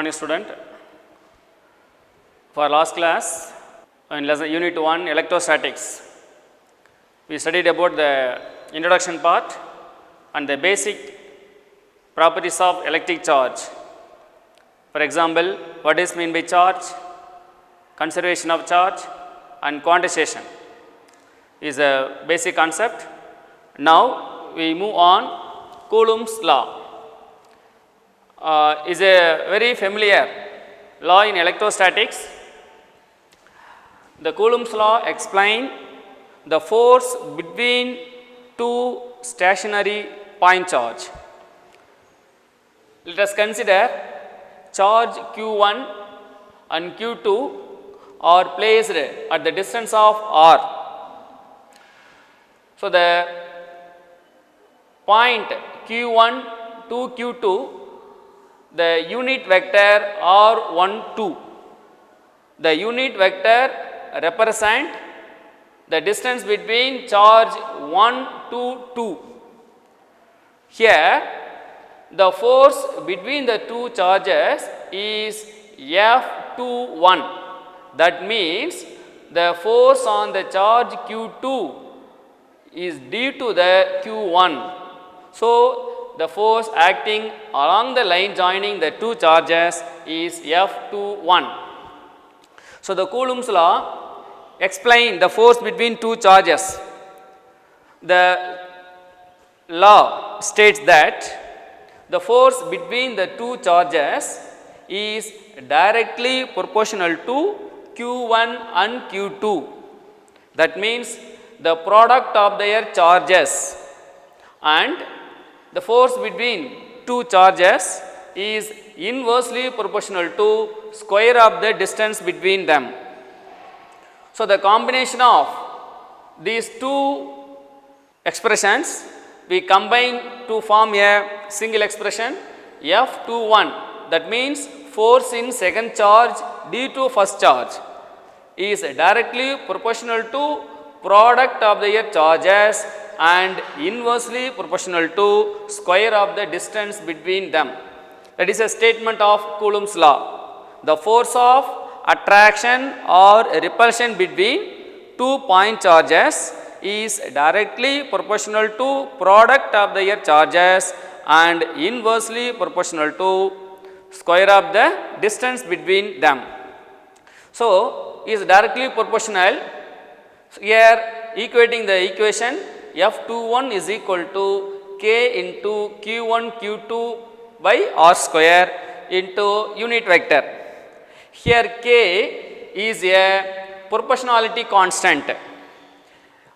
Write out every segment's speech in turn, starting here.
Good morning, student. For last class, in lesson unit 1 electrostatics, we studied about the introduction part and the basic properties of electric charge. For example, what is meant by charge, conservation of charge and quantization is a basic concept. Now we move on. Coulomb's law is a very familiar law in electrostatics. The Coulomb's law explains the force between two stationary point charge. Let us consider charge Q1 and Q2 are placed at the distance of r. So, the point Q1 to Q2, the unit vector r12, the unit vector represent the distance between charge 1 to 2. Here the force between the two charges is F21. That means the force on the charge Q2 is due to the Q1. So, the force acting along the line joining the two charges is F21. So, the Coulomb's law explains the force between two charges. The law states that the force between the two charges is directly proportional to Q1 and Q2. That means the product of their charges, and the force between two charges is inversely proportional to square of the distance between them. So, the combination of these two expressions we combine to form a single expression F21. That means force in second charge due to first charge is directly proportional to product of their charges and inversely proportional to square of the distance between them. That is a statement of Coulomb's law. The force of attraction or repulsion between two point charges is directly proportional to product of their charges and inversely proportional to square of the distance between them. So, is directly proportional. Here equating the equation F21 is equal to K into Q1 Q2 by R square into unit vector. Here K is a proportionality constant.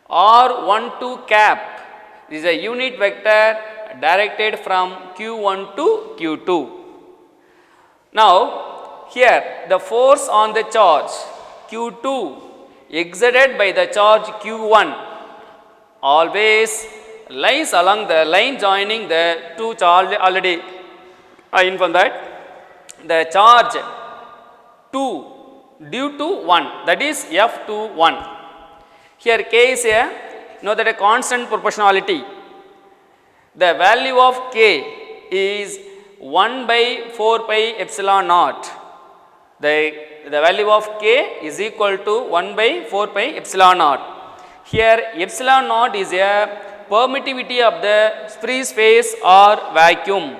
R12 cap is a unit vector directed from Q1 to Q2. Now, here the force on the charge Q2 exerted by the charge Q1 always lies along the line joining the two charge. Already I informed that the charge 2 due to 1, that is F21. Here K is a constant proportionality. The value of K is 1 by 4 pi epsilon naught. The value of K is equal to 1 by 4 pi epsilon naught. Here epsilon naught is a permittivity of the free space or vacuum.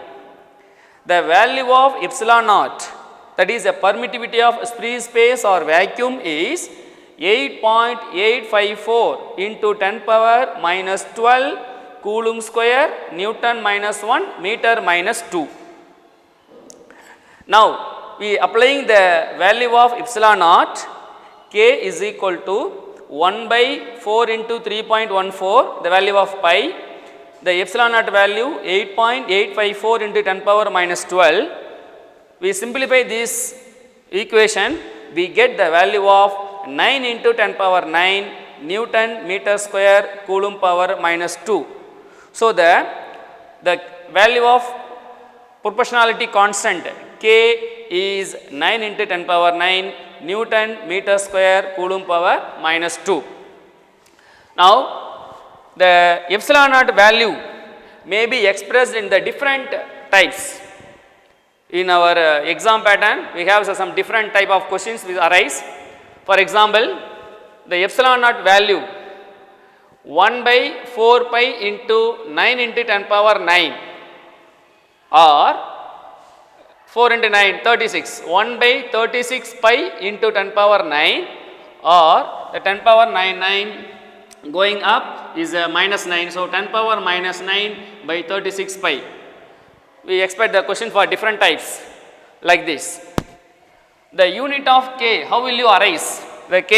The value of epsilon naught, that is a permittivity of free space or vacuum, is 8.854 into 10 power minus 12 Coulomb square Newton minus 1 meter minus 2. Now, we applying the value of epsilon naught, K is equal to 1 by 4 into 3.14, the value of pi. The epsilon naught value 8.854 into 10 power minus 12. We simplify this equation, we get the value of 9 into 10 power 9 Newton meter square Coulomb power minus 2. So, the value of proportionality constant K is 9 into 10 power 9 Newton meter square Coulomb power minus 2. Now, the epsilon naught value may be expressed in the different types. in our exam pattern we have some different type of questions which arise. For example, the epsilon naught value 1 by 4 pi into 9 into 10 power 9 or 4 into 9 36, 1 by 36 pi into 10 power 9 or the 10 power 9 going up is minus 9. So, 10 power minus 9 by 36 pi. We expect the question for different types like this. The unit of k, how will you arise the k?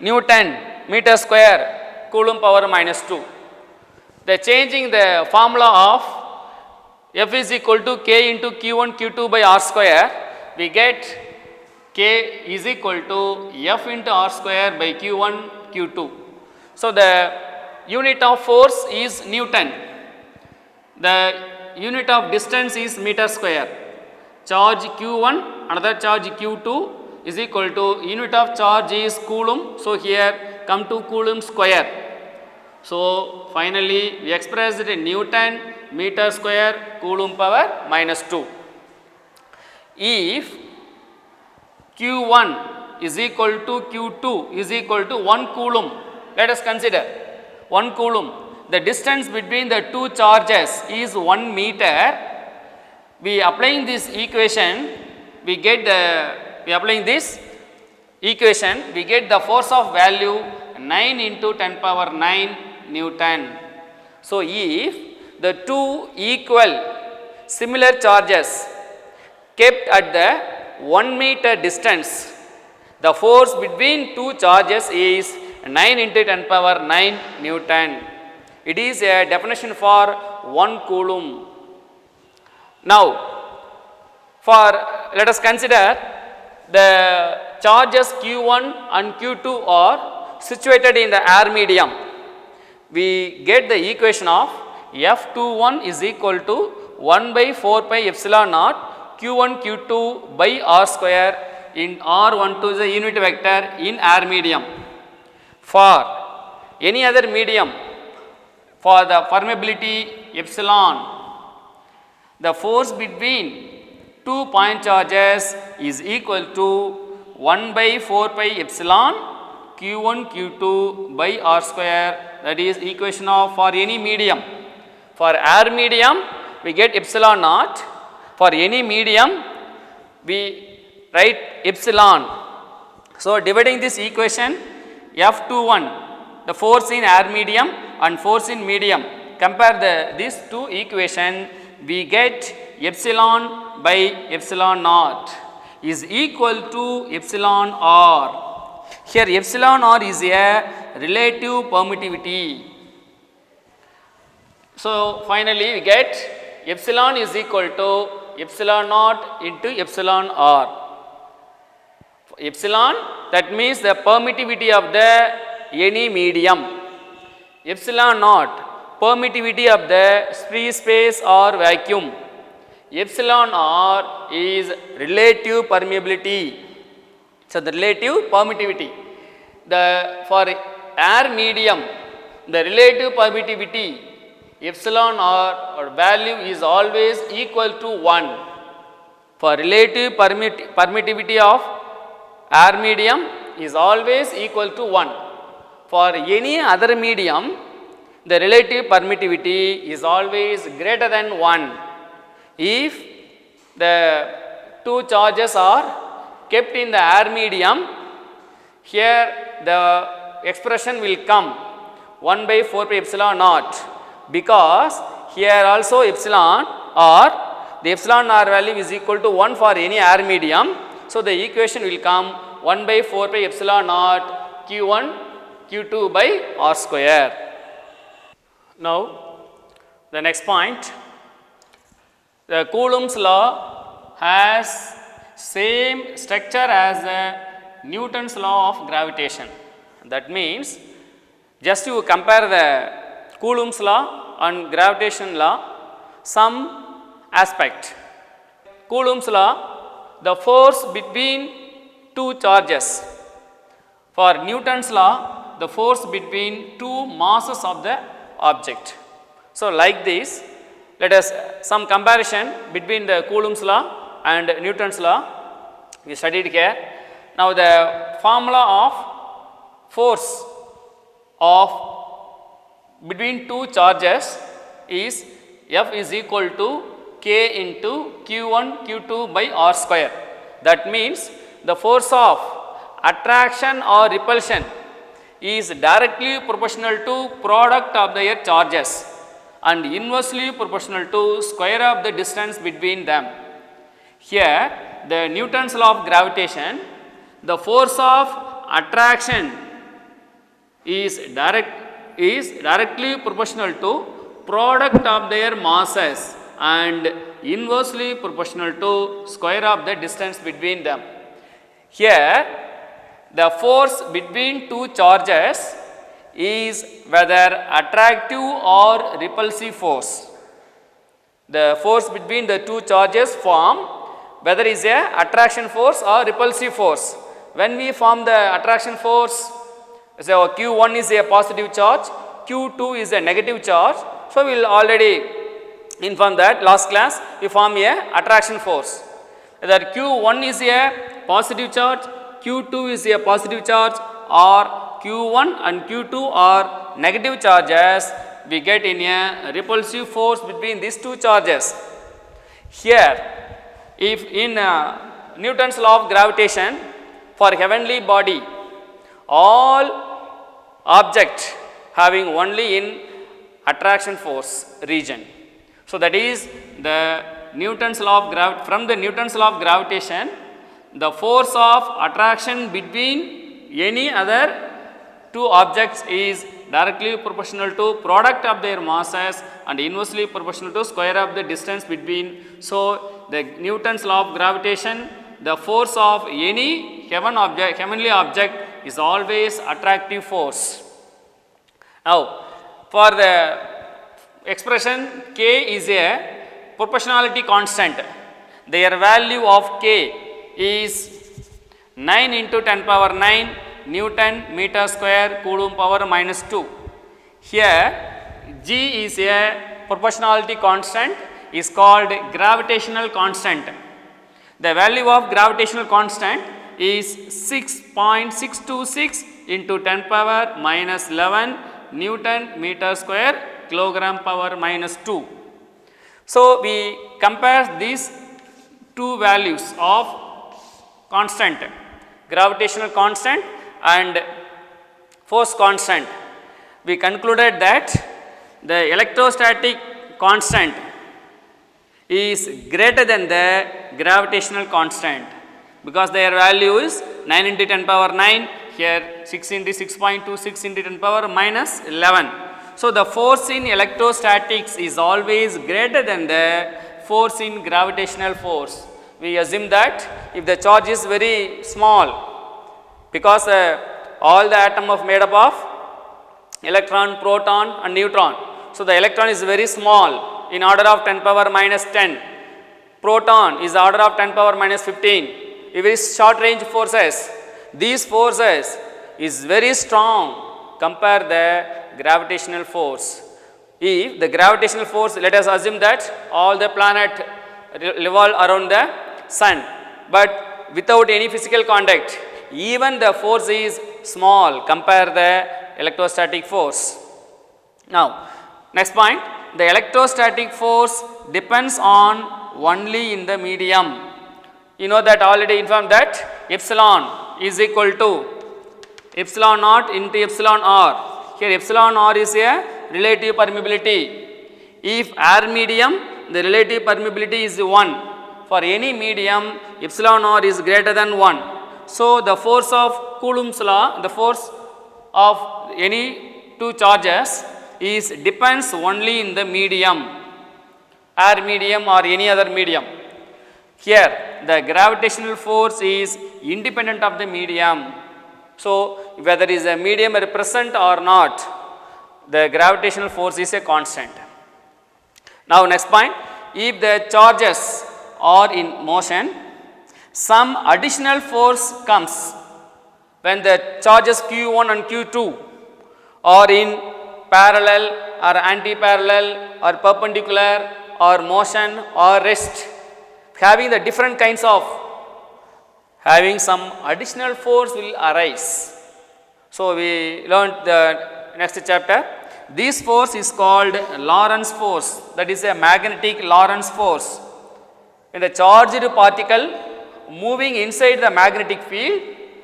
Newton meter square coulomb power minus 2. The changing the formula of F is equal to k into q1 q2 by r square, we get k is equal to F into r square by q1 q2. So, the unit of force is Newton, the unit of distance is meter square, charge q1 another charge q2 is equal to unit of charge is coulomb. So, here come to coulomb square. So, finally, we expressed Newton meter square coulomb power minus 2. If q1 is equal to q2 is equal to 1 coulomb, let us consider 1 coulomb. The distance between the two charges is 1 meter. We applying this equation, we get the force of value 9 into 10 power 9 Newton. So, if the two equal similar charges kept at the 1 meter distance, the force between two charges is 9 into 10 power 9 Newton. It is a definition for 1 coulomb. Now, let us consider the charges q1 and q2 are situated in the air medium. We get the equation of F21 is equal to 1 by 4 pi epsilon naught q1 q2 by r square in r12 is a unit vector in air medium. For any other medium, for the permeability epsilon, the force between two point charges is equal to 1 by 4 pi epsilon q1 q2 by r square, that is equation of for any medium. For air medium we get epsilon naught, for any medium we write epsilon. So, dividing this equation F21, the force in air medium and force in medium, compare these two equation, we get epsilon by epsilon naught is equal to epsilon r. Here epsilon r is a relative permittivity. So, finally, we get epsilon is equal to epsilon naught into epsilon r. Epsilon, that means the permittivity of the any medium. Epsilon naught, permittivity of the free space or vacuum. Epsilon r is relative permeability. So, the relative permittivity. For air medium, the relative permittivity epsilon r value is always equal to 1. For relative permittivity of air medium is always equal to 1. For any other medium, the relative permittivity is always greater than 1. If the two charges are kept in the air medium, here the expression will come 1 by 4 pi epsilon naught, because here also epsilon r, the epsilon r value is equal to 1 for any air medium. So, the equation will come 1 by 4 pi epsilon naught q1 q2 by r square. Now, the next point, the Coulomb's law has same structure as Newton's law of gravitation. That means, just to compare the Coulomb's law and gravitation law, some aspect. Coulomb's law, the force between two charges. For Newton's law, the force between two masses of the object. So, like this, let us some comparison between the Coulomb's law and Newton's law we studied here. Now the formula of force of between two charges is F is equal to K into Q1 Q2 by R square. That means the force of attraction or repulsion is directly proportional to product of their charges and inversely proportional to square of the distance between them. Here the Newton's law of gravitation, the force of attraction is directly proportional to product of their masses and inversely proportional to square of the distance between them. Here the force between two charges is whether attractive or repulsive force. The force between the two charges form whether is a attraction force or repulsive force. When we form the attraction force, so Q1 is a positive charge, Q2 is a negative charge. So we will already inform that last class we form a attraction force. Whether Q1 is a positive charge, Q2 is a positive charge, or Q1 and Q2 are negative charges, we get in a repulsive force between these two charges. Here, if in Newton's law of gravitation, for heavenly body, all objects having only in attraction force region. So that is the Newton's law of from the Newton's law of gravitation, the force of attraction between any other two objects is directly proportional to product of their masses and inversely proportional to square of the distance between. So the Newton's law of gravitation, the force of any heavenly object is always attractive force. Now for the expression K is a proportionality constant. Their value of K is 9 into 10 power 9 Newton meter square Coulomb power minus 2. Here G is a proportionality constant, is called gravitational constant. The value of gravitational constant is 6.626 into 10 power minus 11 Newton meter square kilogram power minus 2. So we compare these two values of constant, gravitational constant and force constant. We concluded that the electrostatic constant is greater than the gravitational constant because their value is 9 into 10 power 9, here 6 into 6.26 into 10 power minus 11. So the force in electrostatics is always greater than the force in gravitational force. We assume that if the charge is very small, because all the atom are made up of electron, proton and neutron. So the electron is very small in order of 10 power minus 10. Proton is order of 10 power minus 15. It is short range forces. These forces is very strong compare the gravitational force. If the gravitational force, let us assume that all the planet revolve around the sun, but without any physical contact, even the force is small compare the electrostatic force. Now next point, the electrostatic force depends on only in the medium. You know that already informed that epsilon is equal to epsilon naught into epsilon r. Here epsilon r is a relative permeability. If air medium, the relative permeability is 1. For any medium, epsilon r is greater than 1. So the force of Coulomb's law, the force of any two charges is depends only in the medium, air medium or any other medium. Here the gravitational force is independent of the medium. So whether is a medium present or not, the gravitational force is a constant. Now next point, if the charges are in motion, some additional force comes when the charges Q1 and Q2 are in parallel or anti-parallel or perpendicular or motion or rest. having the different kinds of having some additional force will arise. So, we learned the next chapter. This force is called Lorentz force, that is a magnetic Lorentz force. In the charged particle moving inside the magnetic field,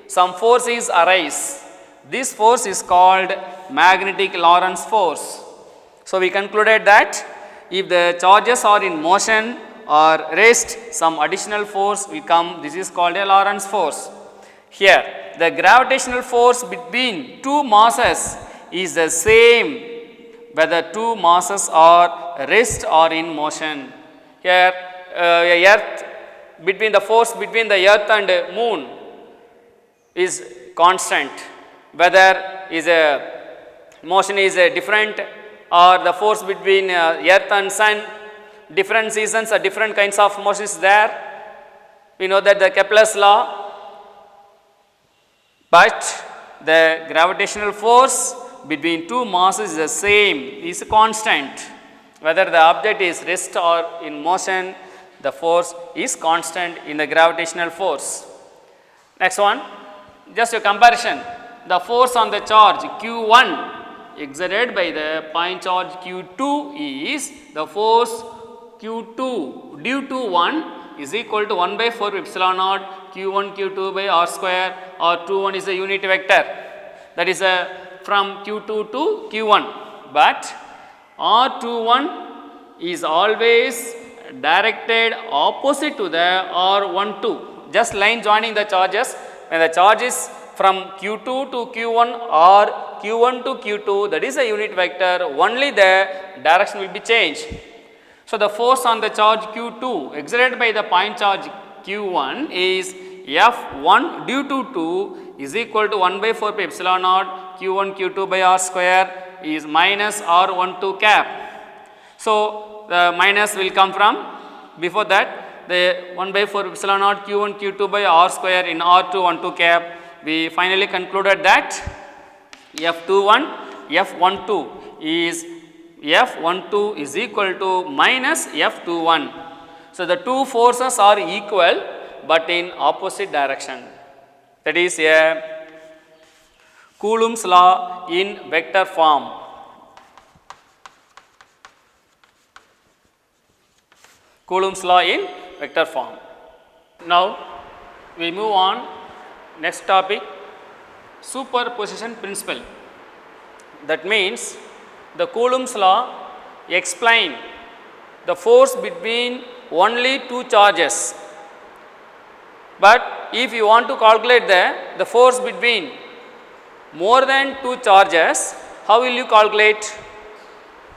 some forces arise. This force is called magnetic Lorentz force. So, we concluded that if the charges are in motion or rest, some additional force will come. This is called a Lorentz force. Here, the gravitational force between two masses is the same whether two masses are rest or in motion. Here, the force between the earth and moon is constant, whether is a motion is a different, or the force between earth and sun, different seasons or different kinds of motion is there. We know that the Kepler's law, but the gravitational force between two masses is the same, is constant. Whether the object is rest or in motion, the force is constant in the gravitational force. Next one, just a comparison. The force on the charge Q1 exerted by the point charge Q2 is the force Q2 due to 1 is equal to 1 by 4 epsilon naught Q1 Q2 by R square, or 2 1 is a unit vector, that is from Q2 to Q1, but R21 is always directed opposite to the R12, just line joining the charges. When the charge is from Q2 to Q1 or Q1 to Q2, that is a unit vector, only the direction will be changed. So, the force on the charge Q2 exerted by the point charge Q1 is F1 due to 2 is equal to 1 by 4 pi epsilon naught Q1 Q2 by R square is minus R12 cap. So, the minus will come from before that the 1 by 4 epsilon naught Q1 Q2 by R square in R12 cap. We finally concluded that F21 F12 is F12 is equal to minus F21. So, the two forces are equal, but in opposite direction. That is a Coulomb's law in vector form. Coulomb's law in vector form. Now, we move on. Next topic, superposition principle. That means the Coulomb's law explain the force between only two charges. But if you want to calculate the force between more than two charges, how will you calculate?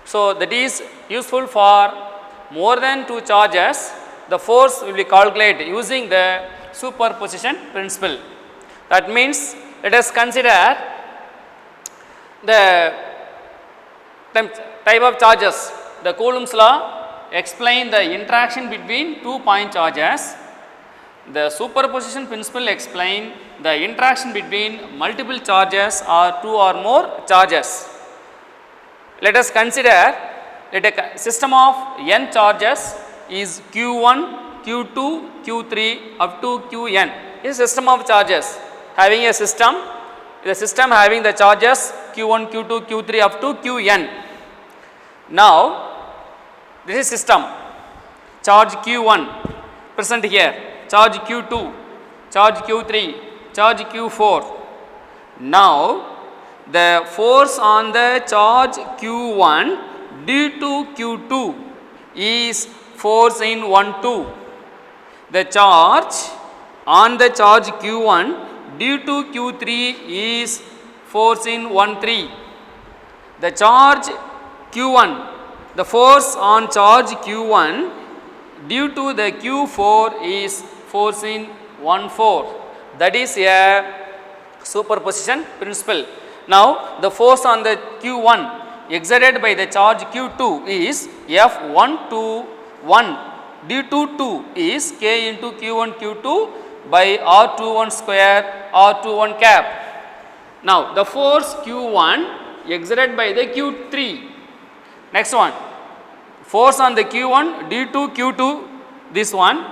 So, that is useful for more than two charges. The force will be calculated using the superposition principle. That means, let us consider the type of charges. The Coulomb's law explain the interaction between two point charges. The superposition principle explain the interaction between multiple charges or two or more charges. Let us consider that a system of n charges is Q1, Q2, Q3 up to Qn is a system of charges. Having a system, the system having the charges Q1, Q2, Q3 up to Qn. Now, this is system, charge Q1 present here, charge Q2, charge Q3, charge Q4. Now, the force on the charge Q1 due to Q2 is force in 1 2. The charge on the charge Q1 due to Q3 is force in 1 3. The charge Q1, the force on charge Q1 due to the Q4 is force in 1 4. That is a superposition principle. Now, the force on the Q1 exerted by the charge Q2 is F1 to 1 due to 2 is K into Q1 Q2 by R21 square R21 cap. Now, the force Q1 exerted by the Q3. Next one, force on the Q1 due to Q2, this one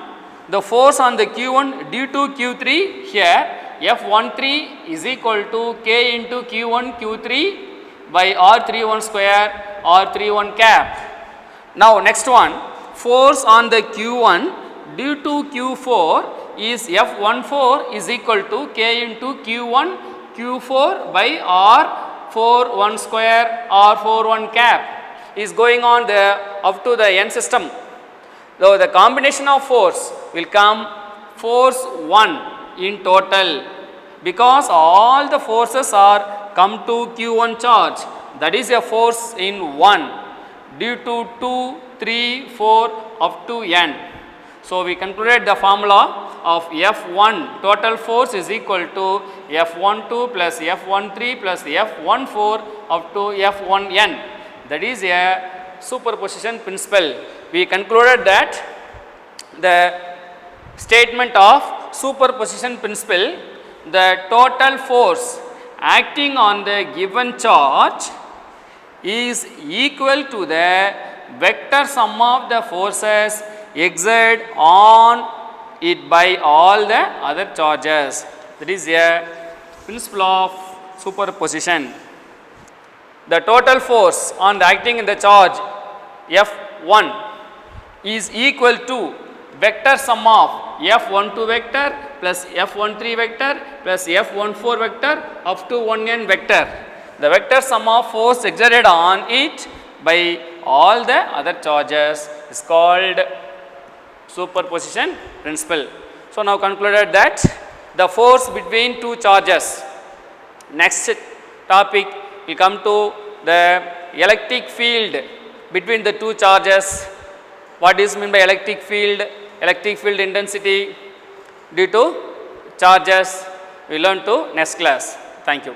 the force on the Q1 due to Q3 here F13 is equal to K into Q1 Q3 by R31 square R31 cap. Now next one, force on the Q1 due to Q4 is F14 is equal to K into Q1 Q4 by R41 square R41 cap is going on the up to the n system. So the combination of force will come force 1 in total, because all the forces are come to Q1 charge, that is a force in 1 due to 2, 3, 4 up to n. So we concluded the formula of F1 total force is equal to F12 plus F13 plus F14 up to F1n, that is a superposition principle. We concluded that the statement of superposition principle, the total force acting on the given charge is equal to the vector sum of the forces exerted on it by all the other charges. That is a principle of superposition. The total force on the acting in the charge F1 is equal to vector sum of F12 vector plus F13 vector plus F14 vector up to 1n vector. The vector sum of force exerted on it by all the other charges is called superposition principle. So now concluded that the force between two charges. Next topic will come to the electric field between the two charges. What is meant by electric field? Electric field intensity due to charges we learn to next class. Thank you.